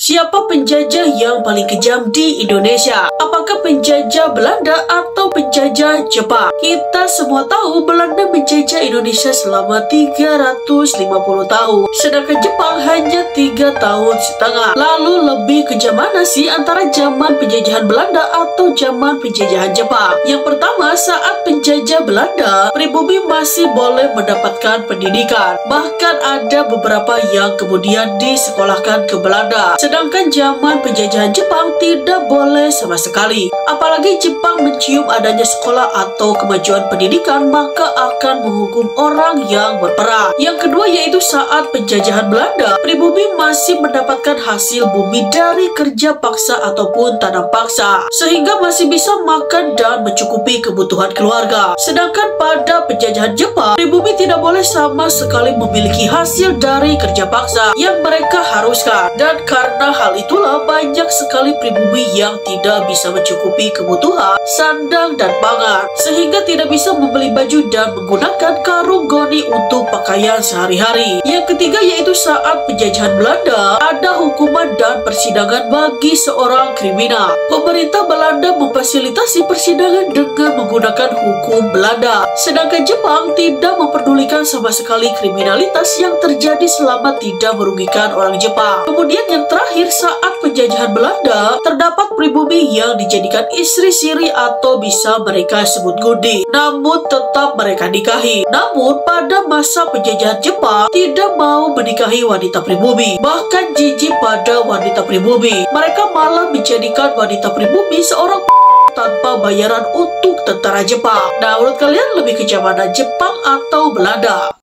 Siapa penjajah yang paling kejam di Indonesia? Apakah penjajah Belanda atau penjajah Jepang? Kita semua tahu Belanda menjajah Indonesia selama 350 tahun, sedangkan Jepang hanya 3 tahun setengah. Lalu lebih kejam mana sih antara zaman penjajahan Belanda atau zaman penjajahan Jepang? Yang pertama, saat penjajah Belanda, pribumi masih boleh mendapatkan pendidikan. Bahkan ada beberapa yang kemudian disekolahkan ke Belanda. Sedangkan zaman penjajahan Jepang tidak boleh sama sekali. Apalagi Jepang mencium adanya sekolah atau kemajuan pendidikan, maka akan menghukum orang yang berperang. Yang kedua yaitu saat penjajahan Belanda, pribumi masih mendapatkan hasil bumi dari kerja paksa ataupun tanam paksa, sehingga masih bisa makan dan mencukupi kebutuhan keluarga. Sedangkan pada penjajahan Jepang, pribumi tidak boleh sama sekali memiliki hasil dari kerja paksa yang mereka haruskan. Dan karena hal itulah banyak sekali pribumi yang tidak bisa mencukupi kebutuhan sandang dan pangan, sehingga tidak bisa membeli baju dan menggunakan karung goni untuk pakaian sehari-hari. Yang ketiga yaitu saat penjajahan Belanda, ada hukuman dan persidangan bagi seorang kriminal. Pemerintah Belanda memfasilitasi persidangan dengan menggunakan hukum Belanda, sedangkan Jepang tidak memperdulikan sama sekali kriminalitas yang terjadi selama tidak merugikan orang Jepang. Kemudian yang terakhir, saat penjajahan Belanda, terdapat pribumi yang dijadikan istri siri atau bisa mereka sebut gudi, namun tetap mereka nikahi. Namun pada masa penjajahan Jepang tidak mau menikahi wanita pribumi, bahkan jijik pada wanita pribumi. Mereka malah menjadikan wanita pribumi seorang tanpa bayaran untuk tentara Jepang. Nah, menurut kalian lebih kejam mana, Jepang atau Belanda?